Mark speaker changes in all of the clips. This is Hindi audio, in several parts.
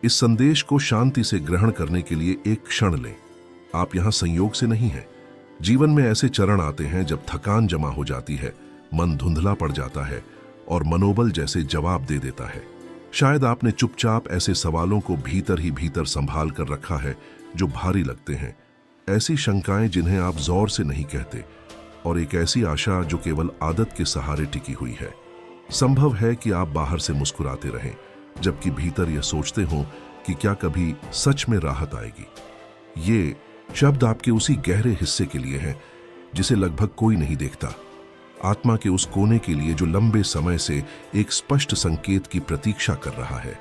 Speaker 1: इस संदेश को शांति से ग्रहण करने के लिए एक क्षण लें। आप यहां संयोग से नहीं हैं। जीवन में ऐसे चरण आते हैं जब थकान जमा हो जाती है, मन धुंधला पड़ जाता है और मनोबल जैसे जवाब दे देता है। शायद आपने चुपचाप ऐसे सवालों को भीतर ही भीतर संभाल कर रखा है जो भारी लगते हैं, ऐसी शंकाएं जिन्हें आप जोर से नहीं कहते, और एक ऐसी आशा जो केवल आदत के सहारे टिकी हुई है। संभव है कि आप बाहर से मुस्कुराते रहें, जबकि भीतर यह सोचते हो कि क्या कभी सच में राहत आएगी। ये शब्द आपके उसी गहरे हिस्से के लिए हैं जिसे लगभग कोई नहीं देखता, आत्मा के उस कोने के लिए जो लंबे समय से एक स्पष्ट संकेत की प्रतीक्षा कर रहा है।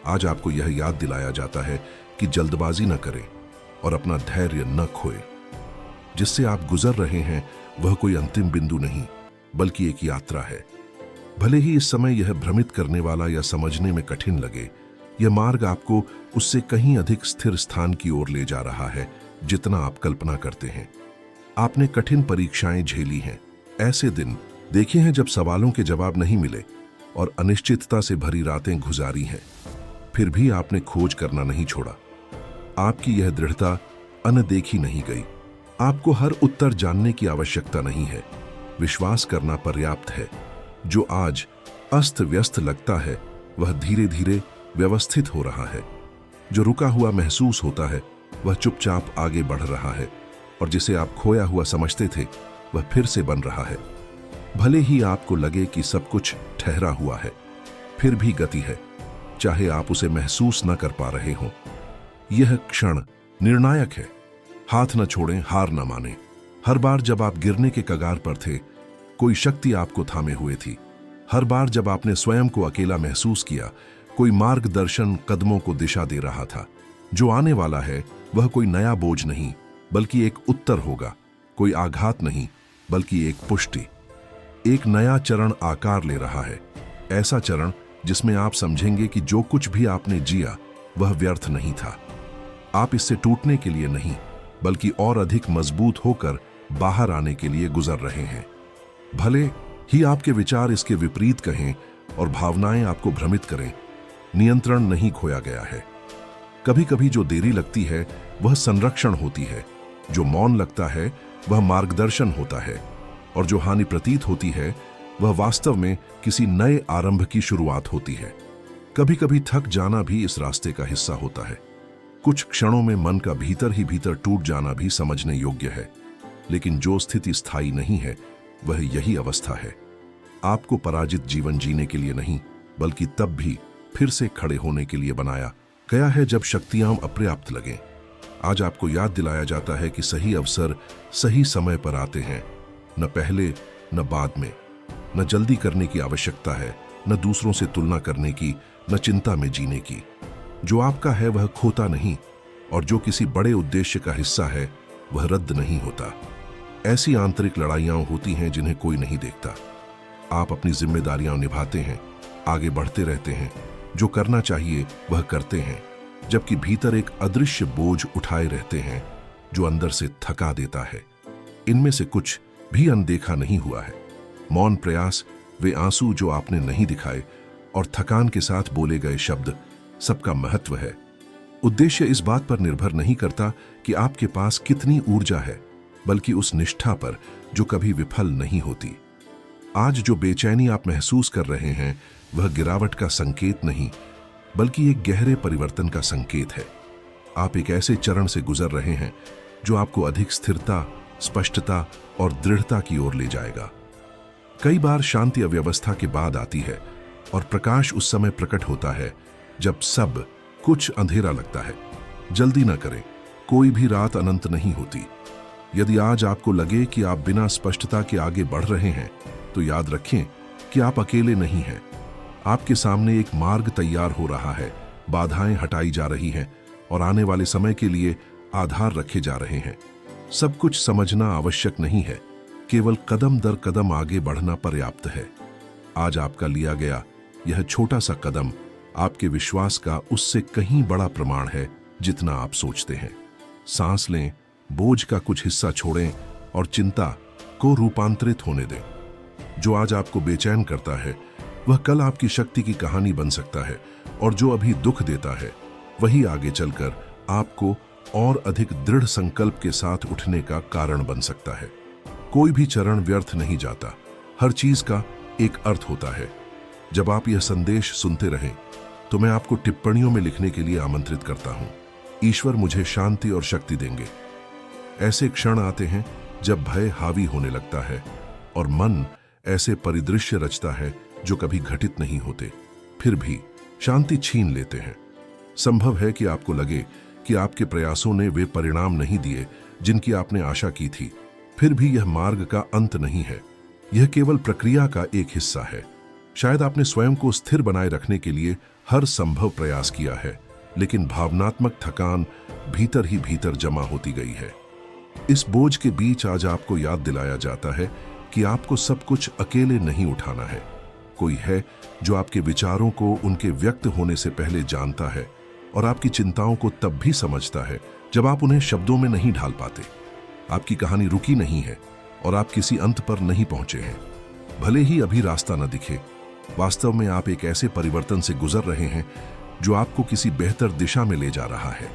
Speaker 1: आज आपको यह याद दिलाया जाता है कि जल्दबाजी न करें और अपना धैर्य न खोए। जिससे आप गुजर रहे हैं वह कोई अंतिम बिंदु नहीं, बल्कि एक यात्रा है। भले ही इस समय यह भ्रमित करने वाला या समझने में कठिन लगे, यह मार्ग आपको उससे कहीं अधिक स्थिर स्थान की ओर ले जा रहा है जितना आप कल्पना करते हैं। आपने कठिन परीक्षाएं झेली हैं, ऐसे दिन देखे हैं जब सवालों के जवाब नहीं मिले और अनिश्चितता से भरी रातें गुजारी हैं। फिर भी आपने खोज करना नहीं छोड़ा। आपकी यह दृढ़ता अनदेखी नहीं गई। आपको हर उत्तर जानने की आवश्यकता नहीं है, विश्वास करना पर्याप्त है। जो आज अस्त व्यस्त लगता है वह धीरे धीरे व्यवस्थित हो रहा है। जो रुका हुआ महसूस होता है वह चुपचाप आगे बढ़ रहा है, और जिसे आप खोया हुआ समझते थे वह फिर से बन रहा है। भले ही आपको लगे कि सब कुछ ठहरा हुआ है, फिर भी गति है, चाहे आप उसे महसूस न कर पा रहे हों। यह क्षण निर्णायक है। हाथ न छोड़ें, हार न मानें। हर बार जब आप गिरने के कगार पर थे, कोई शक्ति आपको थामे हुए थी। हर बार जब आपने स्वयं को अकेला महसूस किया, कोई मार्गदर्शन कदमों को दिशा दे रहा था। जो आने वाला है वह कोई नया बोझ नहीं, बल्कि एक उत्तर होगा। कोई आघात नहीं, बल्कि एक पुष्टि। एक नया चरण आकार ले रहा है, ऐसा चरण जिसमें आप समझेंगे कि जो कुछ भी आपने जिया वह व्यर्थ नहीं था। आप इससे टूटने के लिए नहीं, बल्कि और अधिक मजबूत होकर बाहर आने के लिए गुजर रहे हैं। भले ही आपके विचार इसके विपरीत कहें और भावनाएं आपको भ्रमित करें, नियंत्रण नहीं खोया गया है। कभी कभी जो देरी लगती है वह संरक्षण होती है, जो मौन लगता है वह मार्गदर्शन होता है, और जो हानि प्रतीत होती है वह वास्तव में किसी नए आरंभ की शुरुआत होती है। कभी कभी थक जाना भी इस रास्ते का हिस्सा होता है। कुछ क्षणों में मन का भीतर ही भीतर टूट जाना भी समझने योग्य है, लेकिन जो स्थिति स्थायी नहीं है वह यही अवस्था है। आपको पराजित जीवन जीने के लिए नहीं, बल्कि तब भी फिर से खड़े होने के लिए बनाया गया है जब शक्तियां अपर्याप्त लगें। आज आपको याद दिलाया जाता है कि सही अवसर सही समय पर आते हैं, न पहले न बाद में। न जल्दी करने की आवश्यकता है, न दूसरों से तुलना करने की, न चिंता में जीने की। जो आपका है वह खोता नहीं, और जो किसी बड़े उद्देश्य का हिस्सा है वह रद्द नहीं होता। ऐसी आंतरिक लड़ाइयां होती हैं जिन्हें कोई नहीं देखता। आप अपनी जिम्मेदारियां निभाते हैं, आगे बढ़ते रहते हैं, जो करना चाहिए वह करते हैं, जबकि भीतर एक अदृश्य बोझ उठाए रहते हैं जो अंदर से थका देता है। इनमें से कुछ भी अनदेखा नहीं हुआ है। मौन प्रयास, वे आंसू जो आपने नहीं दिखाए, और थकान के साथ बोले गए शब्द, सबका महत्व है। उद्देश्य इस बात पर निर्भर नहीं करता कि आपके पास कितनी ऊर्जा है, बल्कि उस निष्ठा पर जो कभी विफल नहीं होती। आज जो बेचैनी आप महसूस कर रहे हैं वह गिरावट का संकेत नहीं, बल्कि एक गहरे परिवर्तन का संकेत है। आप एक ऐसे चरण से गुजर रहे हैं जो आपको अधिक स्थिरता, स्पष्टता और दृढ़ता की ओर ले जाएगा। कई बार शांति अव्यवस्था के बाद आती है, और प्रकाश उस समय प्रकट होता है जब सब कुछ अंधेरा लगता है। जल्दी न करें, कोई भी रात अनंत नहीं होती। यदि आज आपको लगे कि आप बिना स्पष्टता के आगे बढ़ रहे हैं, तो याद रखें कि आप अकेले नहीं हैं। आपके सामने एक मार्ग तैयार हो रहा है, बाधाएं हटाई जा रही हैं, और आने वाले समय के लिए आधार रखे जा रहे हैं। सब कुछ समझना आवश्यक नहीं है, केवल कदम दर कदम आगे बढ़ना पर्याप्त है। आज आपका लिया गया यह छोटा सा कदम आपके विश्वास का उससे कहीं बड़ा प्रमाण है जितना आप सोचते हैं। सांस लें, बोझ का कुछ हिस्सा छोड़ें और चिंता को रूपांतरित होने दें। जो आज आपको बेचैन करता है वह कल आपकी शक्ति की कहानी बन सकता है, और जो अभी दुख देता है वही आगे चलकर आपको और अधिक दृढ़ संकल्प के साथ उठने का कारण बन सकता है। कोई भी चरण व्यर्थ नहीं जाता, हर चीज का एक अर्थ होता है। जब आप यह संदेश सुनते रहें तो मैं आपको टिप्पणियों में लिखने के लिए आमंत्रित करता हूं। ईश्वर मुझे शांति और शक्ति देंगे। ऐसे क्षण आते हैं जब भय हावी होने लगता है और मन ऐसे परिदृश्य रचता है जो कभी घटित नहीं होते, फिर भी शांति छीन लेते हैं। संभव है कि आपको लगे कि आपके प्रयासों ने वे परिणाम नहीं दिए जिनकी आपने आशा की थी, फिर भी यह मार्ग का अंत नहीं है, यह केवल प्रक्रिया का एक हिस्सा है। शायद आपने स्वयं को स्थिर बनाए रखने के लिए हर संभव प्रयास किया है, लेकिन भावनात्मक थकान भीतर ही भीतर जमा होती गई है। इस बोझ के बीच आज आपको याद दिलाया जाता है कि आपको सब कुछ अकेले नहीं उठाना है। कोई है जो आपके विचारों को उनके व्यक्त होने से पहले जानता है और आपकी चिंताओं को तब भी समझता है जब आप उन्हें शब्दों में नहीं ढाल पाते। आपकी कहानी रुकी नहीं है और आप किसी अंत पर नहीं पहुंचे हैं। भले ही अभी रास्ता न दिखे, वास्तव में आप एक ऐसे परिवर्तन से गुजर रहे हैं जो आपको किसी बेहतर दिशा में ले जा रहा है।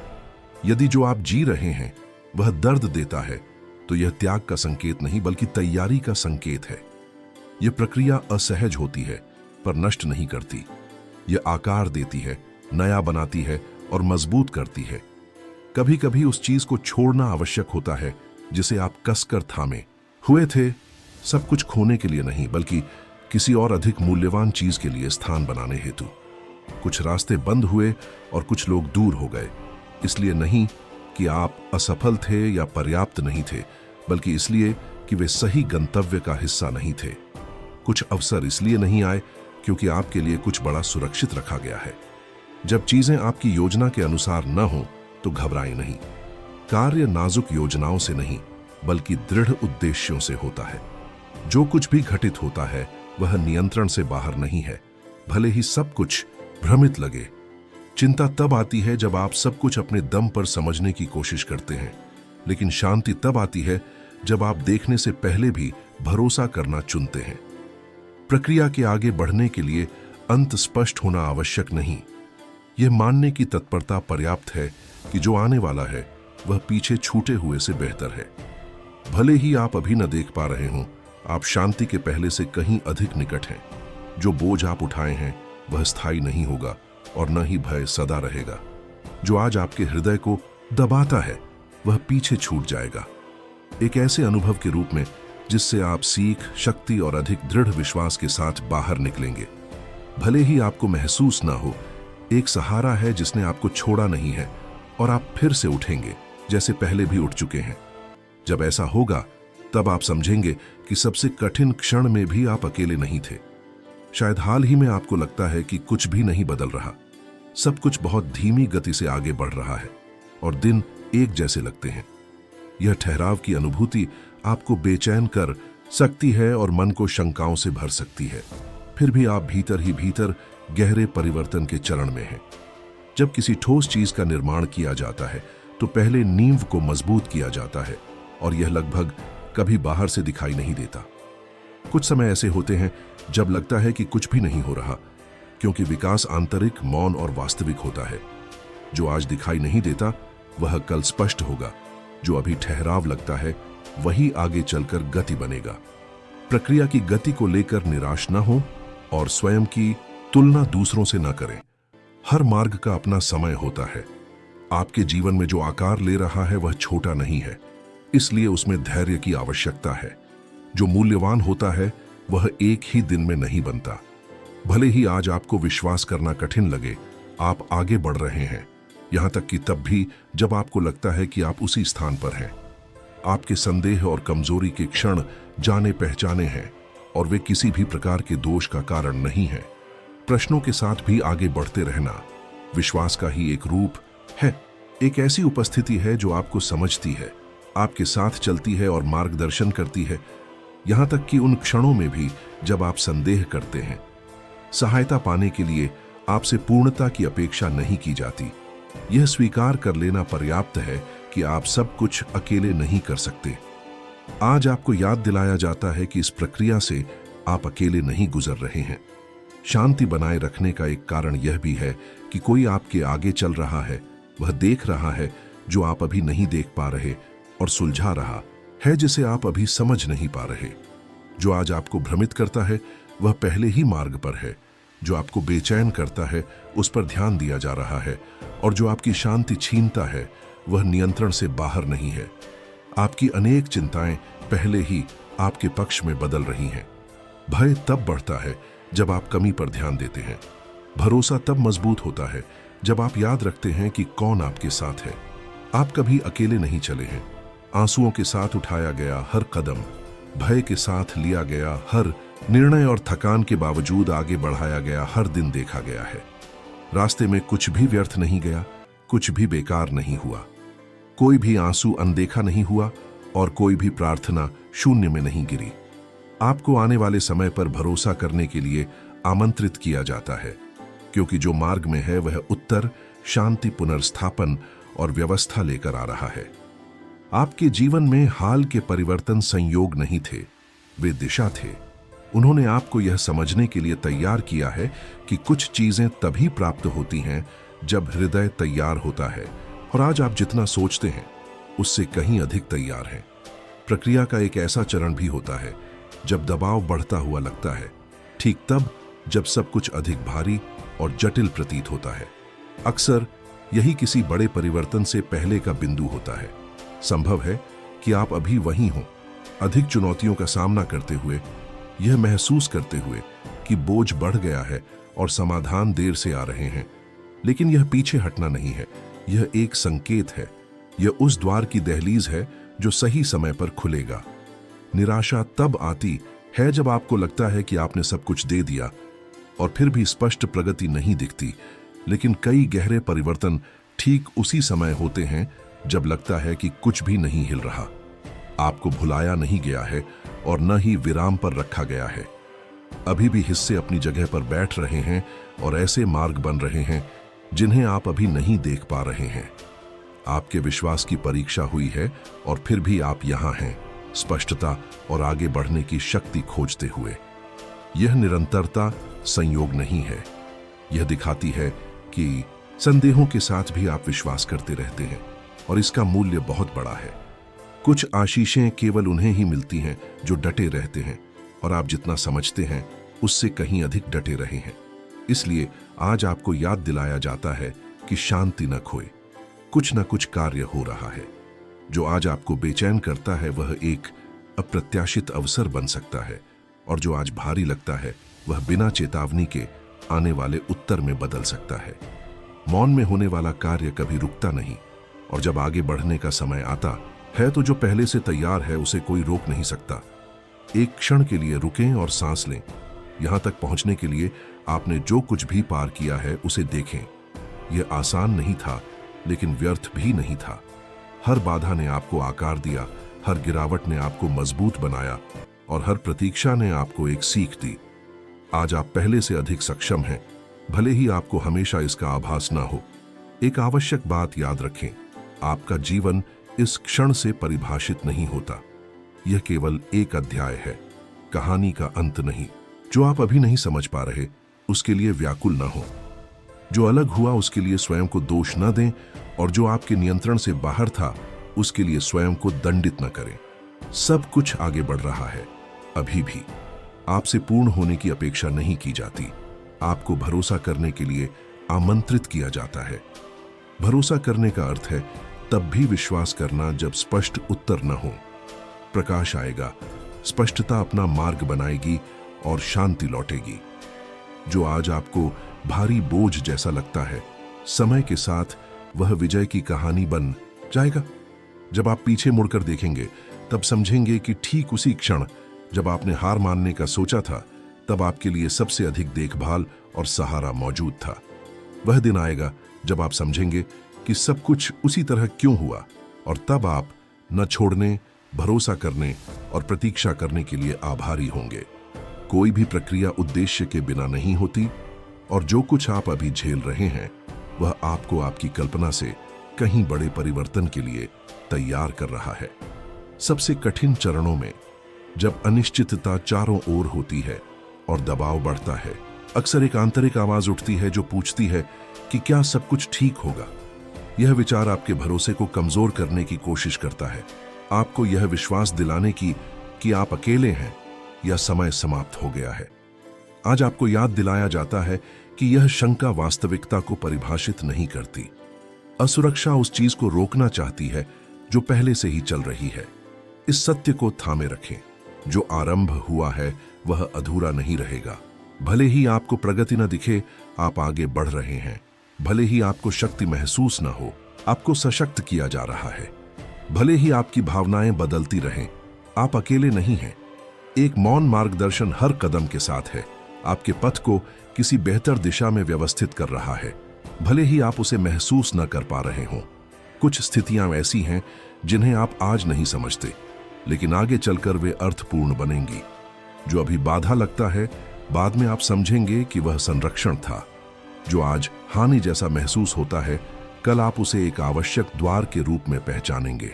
Speaker 1: यदि जो आप जी रहे हैं वह दर्द देता है तो यह त्याग का संकेत नहीं बल्कि तैयारी का संकेत है। यह प्रक्रिया असहज होती है पर नष्ट नहीं करती। यह आकार देती है, नया बनाती है और मजबूत करती है। कभी कभी उस चीज को छोड़ना आवश्यक होता है जिसे आप कसकर थामे हुए थे, सब कुछ खोने के लिए नहीं बल्कि किसी और अधिक मूल्यवान चीज के लिए स्थान बनाने हेतु। कुछ रास्ते बंद हुए और कुछ लोग दूर हो गए, इसलिए नहीं कि आप असफल थे या पर्याप्त नहीं थे, बल्कि इसलिए कि वे सही गंतव्य का हिस्सा नहीं थे। कुछ अवसर इसलिए नहीं आए क्योंकि आपके लिए कुछ बड़ा सुरक्षित रखा गया है। जब चीजें आपकी योजना के अनुसार न हो तो घबराएं नहीं। कार्य नाजुक योजनाओं से नहीं बल्कि दृढ़ उद्देश्यों से होता है। जो कुछ भी घटित होता है वह नियंत्रण से बाहर नहीं है, भले ही सब कुछ भ्रमित लगे। चिंता तब आती है जब आप सब कुछ अपने दम पर समझने की कोशिश करते हैं, लेकिन शांति तब आती है जब आप देखने से पहले भी भरोसा करना चुनते हैं। प्रक्रिया के आगे बढ़ने के लिए अंत स्पष्ट होना आवश्यक नहीं, यह मानने की तत्परता पर्याप्त है कि जो आने वाला है वह पीछे छूटे हुए से बेहतर है। भले ही आप अभी न देख पा रहे हों, आप शांति के पहले से कहीं अधिक निकट हैं। जो बोझ आप उठाए हैं वह स्थायी नहीं होगा और न ही भय सदा रहेगा। जो आज आपके हृदय को दबाता है वह पीछे छूट जाएगा, एक ऐसे अनुभव के रूप में जिससे आप सीख, शक्ति और अधिक दृढ़ विश्वास के साथ बाहर निकलेंगे। भले ही आपको महसूस ना हो, एक सहारा है जिसने आपको छोड़ा नहीं है और आप फिर से उठेंगे जैसे पहले भी उठ चुके हैं। जब ऐसा होगा तब आप समझेंगे कि सबसे कठिन क्षण में भी आप अकेले नहीं थे। शायद हाल ही में आपको लगता है कि कुछ भी नहीं बदल रहा, सब कुछ बहुत धीमी गति से आगे बढ़ रहा है और दिन एक जैसे लगते हैं। यह ठहराव की अनुभूति आपको बेचैन कर सकती है और मन को शंकाओं से भर सकती है। फिर भी आप भीतर ही भीतर गहरे परिवर्तन के चरण में हैं। जब किसी ठोस चीज का निर्माण किया जाता है तो पहले नींव को मजबूत किया जाता है और यह लगभग कभी बाहर से दिखाई नहीं देता। कुछ समय ऐसे होते हैं जब लगता है कि कुछ भी नहीं हो रहा, क्योंकि विकास आंतरिक, मौन और वास्तविक होता है। जो आज दिखाई नहीं देता वह कल स्पष्ट होगा। जो अभी ठहराव लगता है वही आगे चलकर गति बनेगा। प्रक्रिया की गति को लेकर निराश न हो और स्वयं की तुलना दूसरों से न करें। हर मार्ग का अपना समय होता है। आपके जीवन में जो आकार ले रहा है वह छोटा नहीं है, इसलिए उसमें धैर्य की आवश्यकता है। जो मूल्यवान होता है वह एक ही दिन में नहीं बनता। भले ही आज आपको विश्वास करना कठिन लगे, आप आगे बढ़ रहे हैं, यहां तक कि तब भी जब आपको लगता है कि आप उसी स्थान पर हैं। आपके संदेह और कमजोरी के क्षण जाने पहचाने हैं और वे किसी भी प्रकार के दोष का कारण नहीं है। प्रश्नों के साथ भी आगे बढ़ते रहना विश्वास का ही एक रूप है। एक ऐसी उपस्थिति है जो आपको समझती है, आपके साथ चलती है और मार्गदर्शन करती है, यहां तक कि उन क्षणों में भी जब आप संदेह करते हैं। सहायता पाने के लिए आपसे पूर्णता की अपेक्षा नहीं की जाती। यह स्वीकार कर लेना पर्याप्त है कि आप सब कुछ अकेले नहीं कर सकते। आज आपको याद दिलाया जाता है कि इस प्रक्रिया से आप अकेले नहीं गुजर रहे हैं। शांति बनाए रखने का एक कारण यह भी है कि कोई आपके आगे चल रहा है, वह देख रहा है जो आप अभी नहीं देख पा रहे, और सुलझा रहा है जिसे आप अभी समझ नहीं पा रहे। जो आज आपको भ्रमित करता है वह पहले ही मार्ग पर है। जो आपको बेचैन करता है उस पर ध्यान दिया जा रहा है, और जो आपकी शांति छीनता है वह नियंत्रण से बाहर नहीं है। आपकी अनेक चिंताएं पहले ही आपके पक्ष में बदल रही हैं। भय तब बढ़ता है जब आप कमी पर ध्यान देते हैं। भरोसा तब मजबूत होता है जब आप याद रखते हैं कि कौन आपके साथ है। आप कभी अकेले नहीं चले हैं। आंसुओं के साथ उठाया गया हर कदम, भय के साथ लिया गया हर निर्णय और थकान के बावजूद आगे बढ़ाया गया हर दिन देखा गया है। रास्ते में कुछ भी व्यर्थ नहीं गया, कुछ भी बेकार नहीं हुआ। कोई भी आंसू अनदेखा नहीं हुआ और कोई भी प्रार्थना शून्य में नहीं गिरी। आपको आने वाले समय पर भरोसा करने के लिए आमंत्रित किया जाता है, क्योंकि जो मार्ग में है वह उत्तर, शांति, पुनर्स्थापन और व्यवस्था लेकर आ रहा है। आपके जीवन में हाल के परिवर्तन संयोग नहीं थे, वे दिशा थे। उन्होंने आपको यह समझने के लिए तैयार किया है कि कुछ चीजें तभी प्राप्त होती हैं जब हृदय तैयार होता है, और आज आप जितना सोचते हैं उससे कहीं अधिक तैयार हैं। प्रक्रिया का एक ऐसा चरण भी होता है जब दबाव बढ़ता हुआ लगता है, ठीक तब जब सब कुछ अधिक भारी और जटिल प्रतीत होता है। अक्सर यही किसी बड़े परिवर्तन से पहले का बिंदु होता है। संभव है कि आप अभी वहीं हों, अधिक चुनौतियों का सामना करते हुए, यह महसूस करते हुए कि बोझ बढ़ गया है और समाधान देर से आ रहे हैं। लेकिन यह पीछे हटना नहीं है, यह एक संकेत है। यह उस द्वार की दहलीज है जो सही समय पर खुलेगा। निराशा तब आती है जब आपको लगता है कि आपने सब कुछ दे दिया और फिर भी स्पष्ट प्रगति नहीं दिखती। लेकिन कई गहरे परिवर्तन ठीक उसी समय होते हैं जब लगता है कि कुछ भी नहीं हिल रहा। आपको भुलाया नहीं गया है और न ही विराम पर रखा गया है। अभी भी हिस्से अपनी जगह पर बैठ रहे हैं और ऐसे मार्ग बन रहे हैं जिन्हें आप अभी नहीं देख पा रहे हैं। आपके विश्वास की परीक्षा हुई है और फिर भी आप यहां हैं, स्पष्टता और आगे बढ़ने की शक्ति खोजते हुए। यह निरंतरता संयोग नहीं है। यह दिखाती है कि संदेहों के साथ भी आप विश्वास करते रहते हैं, और इसका मूल्य बहुत बड़ा है। कुछ आशीषें केवल उन्हें ही मिलती हैं जो डटे रहते हैं, और आप जितना समझते हैं उससे कहीं अधिक डटे रहे हैं। इसलिए आज आपको याद दिलाया जाता है कि शांति न खोए। कुछ न कुछ कार्य हो रहा है। जो आज आपको बेचैन करता है वह एक अप्रत्याशित अवसर बन सकता है, और जो आज भारी लगता है वह बिना चेतावनी के आने वाले उत्तर में बदल सकता है। मौन में होने वाला कार्य कभी रुकता नहीं, और जब आगे बढ़ने का समय आता है तो जो पहले से तैयार है उसे कोई रोक नहीं सकता। एक क्षण के लिए रुकें और सांस लें। यहां तक पहुंचने के लिए आपने जो कुछ भी पार किया है उसे देखें। यह आसान नहीं था, लेकिन व्यर्थ भी नहीं था। हर बाधा ने आपको आकार दिया, हर गिरावट ने आपको मजबूत बनाया, और हर प्रतीक्षा ने आपको एक सीख दी। आज आप पहले से अधिक सक्षम हैं, भले ही आपको हमेशा इसका आभास ना हो। एक आवश्यक बात याद रखें, आपका जीवन इस क्षण से परिभाषित नहीं होता। यह केवल एक अध्याय है, कहानी का अंत नहीं। जो आप अभी नहीं समझ पा रहे उसके लिए व्याकुल ना हो। जो अलग हुआ उसके लिए स्वयं को दोष न दें, और जो आपके नियंत्रण से बाहर था उसके लिए स्वयं को दंडित न करें। सब कुछ आगे बढ़ रहा है। अभी भी आपसे पूर्ण होने की अपेक्षा नहीं की जाती। आपको भरोसा करने के लिए आमंत्रित किया जाता है। भरोसा करने का अर्थ है तब भी विश्वास करना जब स्पष्ट उत्तर न हो। प्रकाश आएगा, स्पष्टता अपना मार्ग बनाएगी और शांति लौटेगी। जो आज आपको भारी बोझ जैसा लगता है, समय के साथ वह विजय की कहानी बन जाएगा। जब आप पीछे मुड़कर देखेंगे तब समझेंगे कि ठीक उसी क्षण जब आपने हार मानने का सोचा था, तब आपके लिए सबसे अधिक देखभाल और सहारा मौजूद था। वह दिन आएगा जब आप समझेंगे कि सब कुछ उसी तरह क्यों हुआ, और तब आप न छोड़ने, भरोसा करने और प्रतीक्षा करने के लिए आभारी होंगे। कोई भी प्रक्रिया उद्देश्य के बिना नहीं होती, और जो कुछ आप अभी झेल रहे हैं वह आपको आपकी कल्पना से कहीं बड़े परिवर्तन के लिए तैयार कर रहा है। सबसे कठिन चरणों में, जब अनिश्चितता चारों ओर होती है और दबाव बढ़ता है, अक्सर एक आंतरिक आवाज उठती है जो पूछती है कि क्या सब कुछ ठीक होगा। यह विचार आपके भरोसे को कमजोर करने की कोशिश करता है, आपको यह विश्वास दिलाने की कि आप अकेले हैं या समय समाप्त हो गया है। आज आपको याद दिलाया जाता है कि यह शंका वास्तविकता को परिभाषित नहीं करती। असुरक्षा उस चीज को रोकना चाहती है जो पहले से ही चल रही है। इस सत्य को थामे रखें, जो आरंभ हुआ है वह अधूरा नहीं रहेगा। भले ही आपको प्रगति न दिखे, आप आगे बढ़ रहे हैं। भले ही आपको शक्ति महसूस न हो, आपको सशक्त किया जा रहा है। भले ही आपकी भावनाएं बदलती रहें, आप अकेले नहीं हैं। एक मौन मार्गदर्शन हर कदम के साथ है, आपके पथ को किसी बेहतर दिशा में व्यवस्थित कर रहा है। भले ही आप उसे महसूस न कर पा रहे हों। कुछ स्थितियां ऐसी हैं जिन्हें आप आज नहीं समझते, लेकिन आगे चलकर वे अर्थपूर्ण बनेंगी। जो अभी बाधा लगता है, बाद में आप समझेंगे कि वह संरक्षण था। जो आज हानि जैसा महसूस होता है, कल आप उसे एक आवश्यक द्वार के रूप में पहचानेंगे।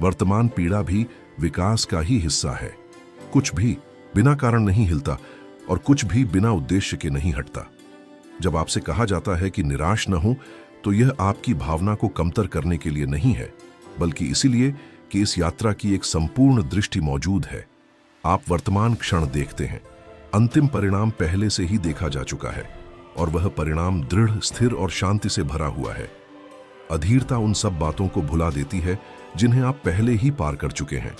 Speaker 1: वर्तमान पीड़ा भी विकास का ही हिस्सा है। कुछ भी बिना कारण नहीं हिलता और कुछ भी बिना उद्देश्य के नहीं हटता। जब आपसे कहा जाता है कि निराश न हो, तो यह आपकी भावना को कमतर करने के लिए नहीं है, बल्कि इसीलिए कि इस यात्रा की एक संपूर्ण दृष्टि मौजूद है। आप वर्तमान क्षण देखते हैं, अंतिम परिणाम पहले से ही देखा जा चुका है और वह परिणाम दृढ़, स्थिर और शांति से भरा हुआ है। अधीरता उन सब बातों को भुला देती है जिन्हें आप पहले ही पार कर चुके हैं।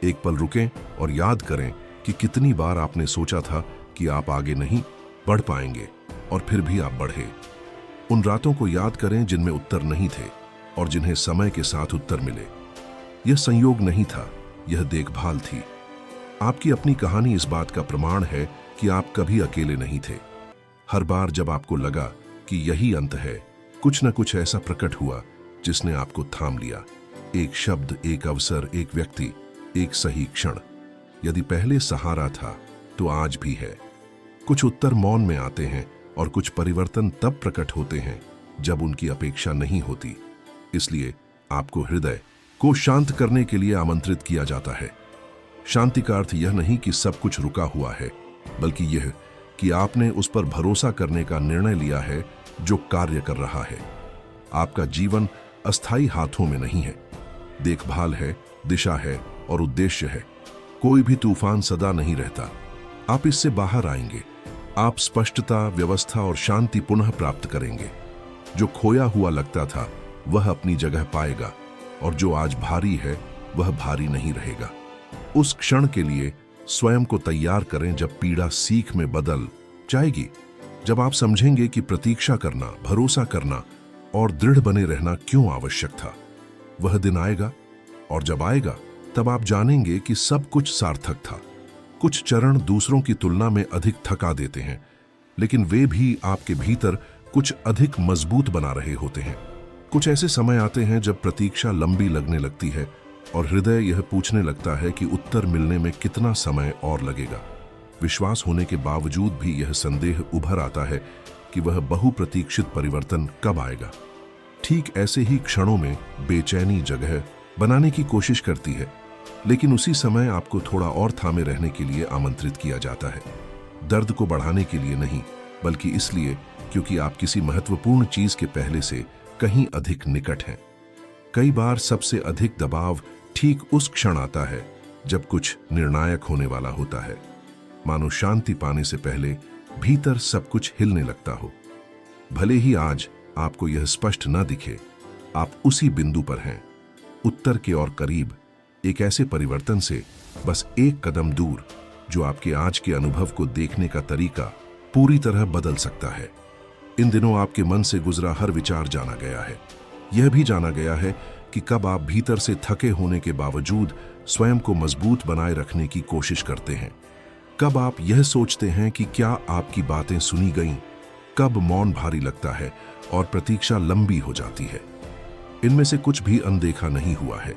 Speaker 1: एक पल रुकें और याद करें कि कितनी बार आपने सोचा था कि आप आगे नहीं बढ़ पाएंगे और फिर भी आप बढ़े। उन रातों को याद करें जिनमें उत्तर नहीं थे और जिन्हें समय के साथ उत्तर मिले। यह संयोग नहीं था, यह देखभाल थी। आपकी अपनी कहानी इस बात का प्रमाण है कि आप कभी अकेले नहीं थे। हर बार जब आपको लगा कि यही अंत है, कुछ न कुछ ऐसा प्रकट हुआ जिसने आपको थाम लिया। एक शब्द, एक अवसर, एक व्यक्ति, एक सही क्षण। यदि पहले सहारा था तो आज भी है। कुछ उत्तर मौन में आते हैं और कुछ परिवर्तन तब प्रकट होते हैं जब उनकी अपेक्षा नहीं होती। इसलिए आपको हृदय को शांत करने के लिए आमंत्रित किया जाता है। शांति का अर्थ यह नहीं कि सब कुछ रुका हुआ है, बल्कि यह कि आपने उस पर भरोसा करने का निर्णय लिया है जो कार्य कर रहा है। आपका जीवन अस्थायी हाथों में नहीं है। देखभाल है, दिशा है और उद्देश्य है। कोई भी तूफान सदा नहीं रहता। आप इससे बाहर आएंगे। आप स्पष्टता, व्यवस्था और शांति पुनः प्राप्त करेंगे। जो खोया हुआ लगता था वह अपनी जगह पाएगा और जो आज भारी है वह भारी नहीं रहेगा। उस क्षण के लिए स्वयं को तैयार करें जब पीड़ा सीख में बदल जाएगी। जब आप समझेंगे कि प्रतीक्षा करना, भरोसा करना और दृढ़ बने रहना क्यों आवश्यक था। वह दिन आएगा और जब आएगा तब आप जानेंगे कि सब कुछ सार्थक था। कुछ चरण दूसरों की तुलना में अधिक थका देते हैं, लेकिन वे भी आपके भीतर कुछ अधिक मजबूत बना रहे होते हैं। कुछ ऐसे समय आते हैं जब प्रतीक्षा लंबी लगने लगती है और हृदय यह पूछने लगता है कि उत्तर मिलने में कितना समय और लगेगा। विश्वास होने के बावजूद भी यह संदेह उभर आता है कि वह बहुप्रतीक्षित परिवर्तन कब आएगा। ठीक ऐसे ही क्षणों में बेचैनी जगह बनाने की कोशिश करती है, लेकिन उसी समय आपको थोड़ा और थामे रहने के लिए आमंत्रित किया जाता है। दर्द को बढ़ाने के लिए नहीं, बल्कि इसलिए क्योंकि आप किसी महत्वपूर्ण चीज के पहले से कहीं अधिक निकट हैं। कई बार सबसे अधिक दबाव ठीक उस क्षण आता है जब कुछ निर्णायक होने वाला होता है। मानो शांति पाने से पहले भीतर सब कुछ हिलने लगता हो। भले ही आज आपको यह स्पष्ट न दिखे, आप उसी बिंदु पर हैं, उत्तर के और करीब, एक ऐसे परिवर्तन से बस एक कदम दूर जो आपके आज के अनुभव को देखने का तरीका पूरी तरह बदल सकता है। इन दिनों आपके मन से गुजरा हर विचार जाना गया है। यह भी जाना गया है कि कब आप भीतर से थके होने के बावजूद स्वयं को मजबूत बनाए रखने की कोशिश करते हैं। कब आप यह सोचते हैं कि क्या आपकी बातें सुनी गईं, कब मौन भारी लगता है और प्रतीक्षा लंबी हो जाती है। इनमें से कुछ भी अनदेखा नहीं हुआ है,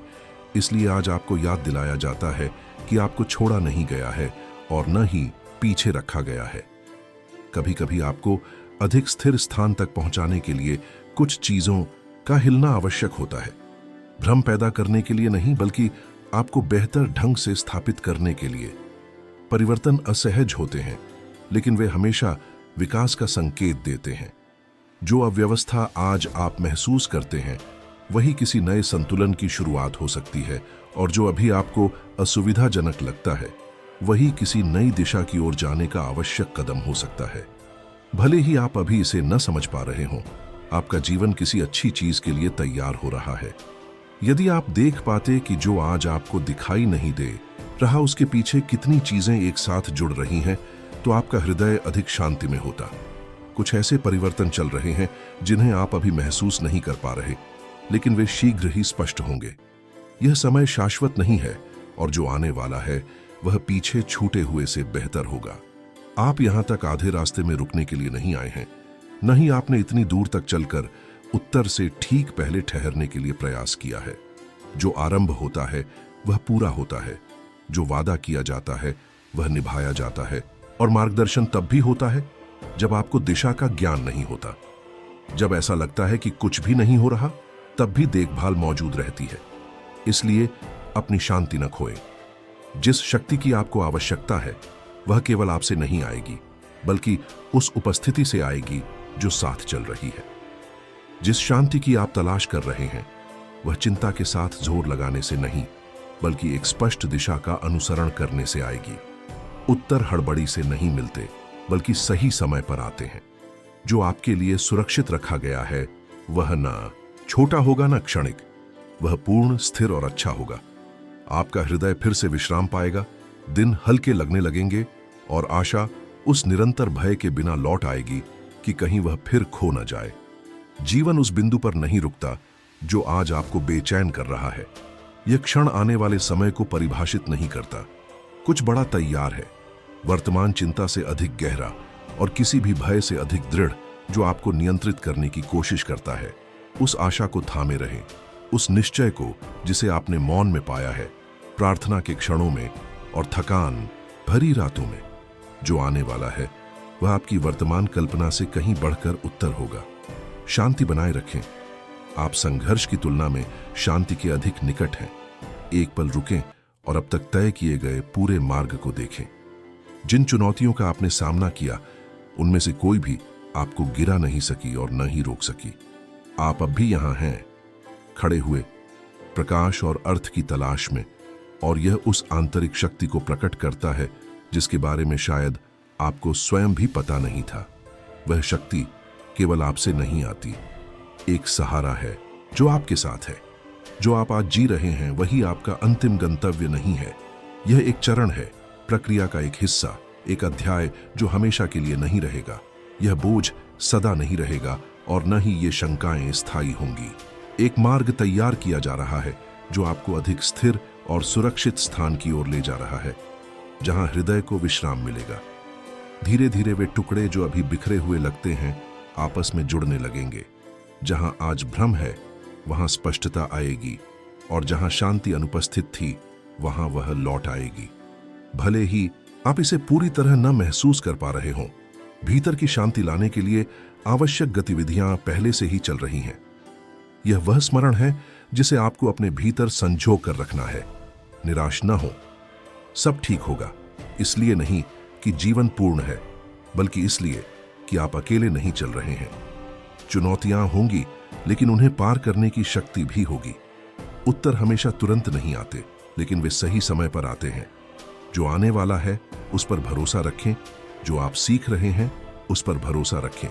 Speaker 1: इसलिए आज आपको याद दिलाया जाता है कि आपको छोड़ा नहीं गया है और न ही पीछे रखा गया है। कभी कभी आपको अधिक स्थिर स्थान तक पहुंचाने के लिए कुछ चीजों का हिलना आवश्यक होता है। भ्रम पैदा करने के लिए नहीं, बल्कि आपको बेहतर ढंग से स्थापित करने के लिए। परिवर्तन असहज होते हैं, लेकिन वे हमेशा विकास का संकेत देते हैं। जो अव्यवस्था आज आप महसूस करते हैं वही किसी नए संतुलन की शुरुआत हो सकती है, और जो अभी आपको असुविधाजनक लगता है वही किसी नई दिशा की ओर जाने का आवश्यक कदम हो सकता है। भले ही आप अभी इसे न समझ पा रहे हों, आपका जीवन किसी अच्छी चीज के लिए तैयार हो रहा है। यदि आप देख पाते कि जो आज आपको दिखाई नहीं दे रहा उसके पीछे कितनी चीजें एक साथ जुड़ रही हैं, तो आपका हृदय अधिक शांति में होता। कुछ ऐसे परिवर्तन चल रहे हैं जिन्हें आप अभी महसूस नहीं कर पा रहे, लेकिन वे शीघ्र ही स्पष्ट होंगे। यह समय शाश्वत नहीं है, और जो आने वाला है वह पीछे छूटे हुए से बेहतर होगा। आप यहां तक आधे रास्ते में रुकने के लिए नहीं आए हैं, न ही आपने इतनी दूर तक चलकर उत्तर से ठीक पहले ठहरने के लिए प्रयास किया है। जो आरंभ होता है वह पूरा होता है, जो वादा किया जाता है वह निभाया जाता है, और मार्गदर्शन तब भी होता है जब आपको दिशा का ज्ञान नहीं होता। जब ऐसा लगता है कि कुछ भी नहीं हो रहा, तब भी देखभाल मौजूद रहती है। इसलिए अपनी शांति न खोएं। जिस शक्ति की आपको आवश्यकता है वह केवल आपसे नहीं आएगी, बल्कि उस उपस्थिति से आएगी जो साथ चल रही है। जिस शांति की आप तलाश कर रहे हैं वह चिंता के साथ जोर लगाने से नहीं, बल्कि एक स्पष्ट दिशा का अनुसरण करने से आएगी। उत्तर हड़बड़ी से नहीं मिलते, बल्कि सही समय पर आते हैं। जो आपके लिए सुरक्षित रखा गया है वह न छोटा होगा न क्षणिक, वह पूर्ण, स्थिर और अच्छा होगा। आपका हृदय फिर से विश्राम पाएगा, दिन हल्के लगने लगेंगे, और आशा उस निरंतर भय के बिना लौट आएगी कि कहीं वह फिर खो न जाए। जीवन उस बिंदु पर नहीं रुकता जो आज आपको बेचैन कर रहा है। यह क्षण आने वाले समय को परिभाषित नहीं करता। कुछ बड़ा तैयार है, वर्तमान चिंता से अधिक गहरा और किसी भी भय से अधिक दृढ़, जो आपको नियंत्रित करने की कोशिश करता है। उस आशा को थामे रहें, उस निश्चय को जिसे आपने मौन में पाया है, प्रार्थना के क्षणों में और थकान भरी रातों में। जो आने वाला है वह आपकी वर्तमान कल्पना से कहीं बढ़कर उत्तर होगा। शांति बनाए रखें। आप संघर्ष की तुलना में शांति के अधिक निकट हैं। एक पल रुकें और अब तक तय किए गए पूरे मार्ग को देखें। जिन चुनौतियों का आपने सामना किया उनमें से कोई भी आपको गिरा नहीं सकी और न ही रोक सकी। आप अब भी यहां हैं, खड़े हुए, प्रकाश और अर्थ की तलाश में, और यह उस आंतरिक शक्ति को प्रकट करता है जिसके बारे में शायद आपको स्वयं भी पता नहीं था। वह शक्ति केवल आपसे नहीं आती, एक सहारा है जो आपके साथ है। जो आप आज जी रहे हैं वही आपका अंतिम गंतव्य नहीं है। यह एक चरण है, प्रक्रिया का एक हिस्सा, एक अध्याय जो हमेशा के लिए नहीं रहेगा। यह बोझ सदा नहीं रहेगा और न ही ये शंकाएं स्थायी होंगी। एक मार्ग तैयार किया जा रहा है जो आपको अधिक स्थिर और सुरक्षित स्थान की ओर ले जा रहा है, जहां हृदय को विश्राम मिलेगा। धीरे धीरे वे टुकड़े जो अभी बिखरे हुए लगते हैं आपस में जुड़ने लगेंगे। जहां आज भ्रम है वहां स्पष्टता आएगी, और जहां शांति अनुपस्थित थी वहां वह लौट आएगी। भले ही आप इसे पूरी तरह न महसूस कर पा रहे हों, भीतर की शांति लाने के लिए आवश्यक गतिविधियां पहले से ही चल रही हैं। यह वह स्मरण है जिसे आपको अपने भीतर संजो कर रखना है। निराश न हो, सब ठीक होगा। इसलिए नहीं कि जीवन पूर्ण है, बल्कि इसलिए कि आप अकेले नहीं चल रहे हैं। चुनौतियां होंगी, लेकिन उन्हें पार करने की शक्ति भी होगी। उत्तर हमेशा तुरंत नहीं आते, लेकिन वे सही समय पर आते हैं। जो आने वाला है उस पर भरोसा रखें, जो आप सीख रहे हैं उस पर भरोसा रखें,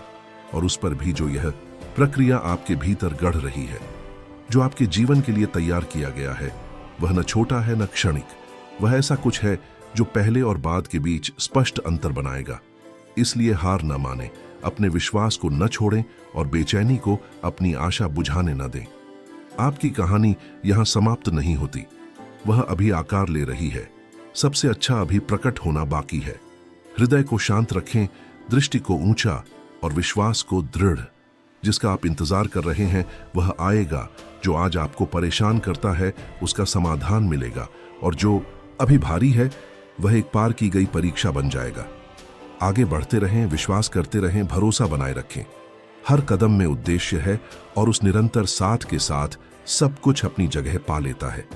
Speaker 1: और उस पर भी जो यह प्रक्रिया आपके भीतर गढ़ रही है। जो आपके जीवन के लिए तैयार किया गया है वह न छोटा है न क्षणिक, वह ऐसा कुछ है जो पहले और बाद के बीच स्पष्ट अंतर बनाएगा। इसलिए हार न माने, अपने विश्वास को न छोड़ें और बेचैनी को अपनी आशा बुझाने न दें। आपकी कहानी यहां समाप्त नहीं होती, वह अभी आकार ले रही है। सबसे अच्छा अभी प्रकट होना बाकी है। हृदय को शांत रखें, दृष्टि को ऊंचा और विश्वास को दृढ़। जिसका आप इंतजार कर रहे हैं वह आएगा। जो आज आपको परेशान करता है उसका समाधान मिलेगा, और जो अभी भारी है वह एक पार की गई परीक्षा बन जाएगा। आगे बढ़ते रहें, विश्वास करते रहें, भरोसा बनाए रखें। हर कदम में उद्देश्य है, और उस निरंतर साथ के साथ सब कुछ अपनी जगह पा लेता है।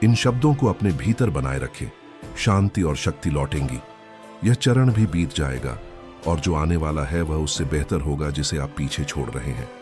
Speaker 1: इन शब्दों को अपने भीतर बनाए रखें। शांति और शक्ति लौटेंगी। यह चरण भी बीत जाएगा और जो आने वाला है वह उससे बेहतर होगा जिसे आप पीछे छोड़ रहे हैं।